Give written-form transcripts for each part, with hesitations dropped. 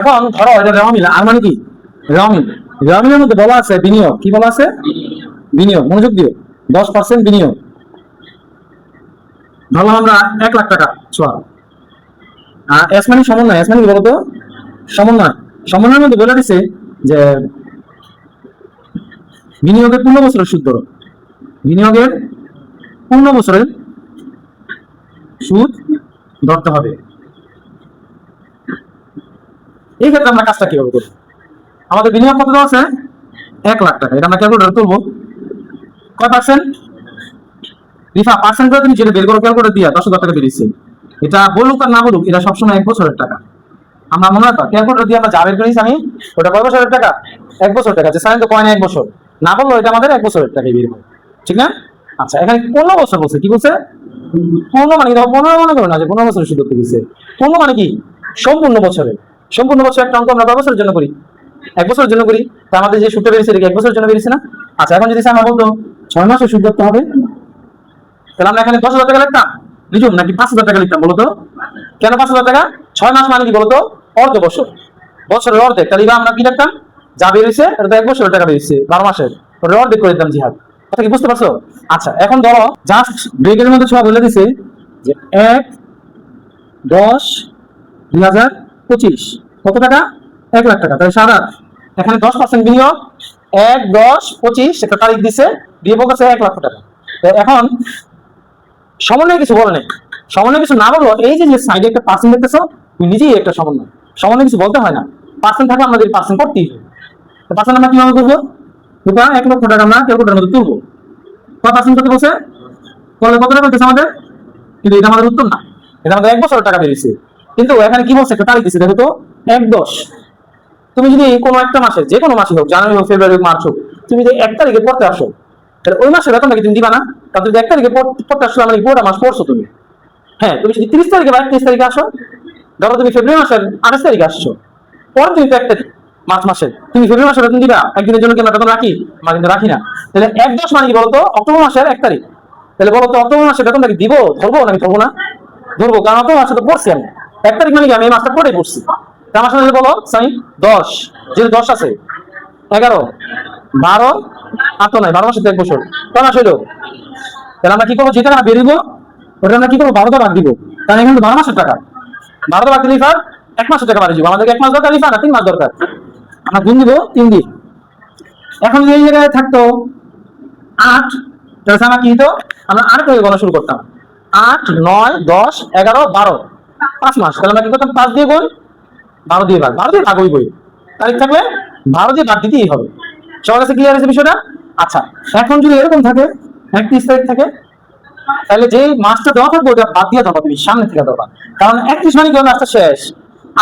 এখন ধরো এটা রেওয়া মিল, আর মানে কি রেওয়া মিল। রেওয়া মিলের মধ্যে বলা আছে বিনিয়োগ, কি বলা আছে? বিনিয়োগ, মনোযোগ দিও। 10% বিনিয়োগ, ধরলাম আমরা 1 লাখ টাকা ছোয়া। আর এস মানে সমন্বয়, এস মানে কি বলতো? সমন্বয়। সমন্বয়ের মধ্যে বলে দিছে যে বিনিয়োগের 15 বছরের সুদ ধরো, বিনিয়োগের 15 বছরের সুদ ধরতে হবে। এই ক্ষেত্রে আমরা কাজটা কিভাবে করবো? আমাদের বিনিয়োগ কত দেওয়া আছে? 1 লাখ টাকা। এটা আমরা ক্যালকুলেটর তুলবো। কয় পার্সেন্ট? রিফা পার্সেন্ট করে তুমি যেটা বের করো ক্যালকুলেটর দিয়া 10,000 টাকা বেরিয়েছে। এটা বলুক আর না বলুক, এটা সবসময় 1 বছরের টাকা। আমরা মনে রাখবা ক্যালকুলেটর দিয়ে আমরা যা বের করেছি আমি, ওটা কয় বছরের টাকা? 1 বছর টাকা। যে সাইন তো কয় না 1 বছর, না বললো এটা আমাদের 1 বছরের টাকাই বের হবে, ঠিক না? আচ্ছা, এখানে 15 বছর বলছে, কি বলছে? 15 মানে কি? 15 মনে করো না যে 15 বছরের সুদ ধরতে দিচ্ছে। 15 মানে কি? সম্পূর্ণ বছরে। সম্পূর্ণ বছর একটা অঙ্ক আমরা কয় বছরের জন্য করি? 1 বছরের জন্য করি। তা আমাদের যে সুদটা বেরিয়েছে এটা 1 বছরের জন্য বেরিয়েছে না? আচ্ছা, এখন যদি আমরা বলতো 6 মাসের সুদ ধরতে হবে, তাহলে আমরা এখানে 10,000 টাকা লিখতাম লিখুন নাকি 5,000 টাকা লিখতাম বলতো? কেন 5,000 টাকা? 6 মাস মানে কি বলতো? অর্ধ বছর, বছরের অর্ধেক। তাহলে আমরা কি লিখতাম? যা বেরিয়েছে এটা তো 1 বছরের টাকা বেরিয়েছে, 12 মাসের, ওটা অর্ধেক করে দিতাম জিহাদ। কথা কি বুঝতে পারছো? আচ্ছা, এখন ধরো জাস্ট ব্রেকের মধ্যে সবাই বলে দিছে যে 1/10/2025 কত টাকা? 1 লাখ টাকা। তাহলে সারা এখানে 10% বিনিয়োগ, 1/10/25 একটা তারিখ দিছে, দিয়ে বলছে 1 লাখ টাকা। এখন সমন্বয় কিছু বলে নেই, সমন্বয় কিছু না বললো, এই যে সাইডে একটা পার্সেন্ট দেখতেছো, তুমি নিজেই একটা সমন্বয়। সমন্বয় কিছু বলতে হয় না, পার্সেন্ট থাকলে আমাদের পার্সেন্ট করতেই হবে। পার্সেন্ট আমরা কিভাবে করবো? দুটা 1 লক্ষ টাকা আমরা ক্যালকুলেটরের মধ্যে তুলবো। কত পার্সেন্ট করতে বলছে? করলে কত টাকা বলতেছে আমাদের? কিন্তু এটা আমাদের উত্তর না, এটা আমাদের 1 বছরের টাকা বেরিয়েছে। কিন্তু এখানে কি বলছে? একটা তারিখ দিচ্ছে, দেখো তো 1/10। তুমি যদি কোনো একটা মাসে, যে কোনো মাসে হোক, জানুয়ারি হোক, ফেব্রুয়ারি হোক, মার্চ হোক, তুমি যদি 1 তারিখে পড়তে আসো, তাহলে ওই মাসের বেতনটা কি তুমি দিবা না? তাহলে যদি 1 তারিখে পড়তে আসছো, মানে পুরোটা মাস পড়ছো তুমি। হ্যাঁ, তুমি যদি 30 তারিখে বা 31 তারিখে আসো, ধরো তুমি ফেব্রুয়ারি মাসের 28 তারিখে আসছো, পরের দিন তো 1 তারিখ মার্চ মাসের, তুমি ফেব্রুয়ারি মাসের বেতন দিবা? একদিনের জন্য কি আমরা বেতন রাখি? আমরা কিন্তু রাখি না। তাহলে 1/10 মানে কি বলতো? অক্টোবর মাসের 1 তারিখ। তাহলে বলতো অক্টোবর মাসের বেতনটা কি দিব? ধরবো নাকি ধরবো না? ধরবো, কারণ অক্টোবর মাসে তো পড়ছি আমি। 1 তারিখ মানে কি আমি এই মাসটা পড়ে পড়ছি। আমার সাথে বলো সাই 10, যেহেতু 10 আছে, 11, 12, আর তো নাই 12 মাসে তো 1 বছর, কয় মাস হইলো? তাহলে আমরা কি করবো? যেটা আমরা বেরিয়ে ওটা আমরা কি করবো? 12টা ভাগ দিব। কারণ এখানে তো 12 মাসের টাকা, 12টা ভাগ দিলে 1 মাসের টাকা বাড়ি দিব। আমাদের 1 মাস দরকার না 3 মাস দরকার, আমরা গুণ দিব 3 দিন। এখন এই জায়গায় থাকতো 8, তাহলে আমরা কি হতো? আমরা 8 থেকে গণনা শুরু করতাম। 8, 9, 10, 11, 12, 5 মাস। তাহলে আমরা কি করতাম? 5 দিয়ে গুণ, 12 দিয়ে ভাগ, 12 দিয়ে ভাগ হইবই। তারিখ থাকলে 12 দিয়ে ভাগ দিতেই হবে। সবার কাছে ক্লিয়ার আছে বিষয়টা? আচ্ছা, এখন যদি এরকম থাকে 31 তারিখ থাকে, তাহলে যে মাসটা দেওয়া থাকবে ওটা বাদ দিয়ে দেবো, তুমি সামনে থেকে দেবা। কারণ 31 মানে কি? ওই মাসটা শেষ।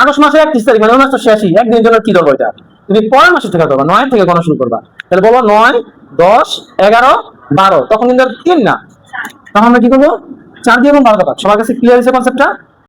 আগস্ট মাসের 31 তারিখ মানে ওই মাসটা শেষই, একদিনের জন্য কি দেবো? এটা তুমি পরের মাসে থেকে দেবা, 9 থেকে গণনা শুরু করবা। তাহলে বলো 9, 10, 11, 12, তখন কিন্তু 3 না, তখন আমরা কি করবো? 4 দিয়ে এবং 12 দেবা। সবার কাছে ক্লিয়ার হয়েছে কনসেপ্টটা?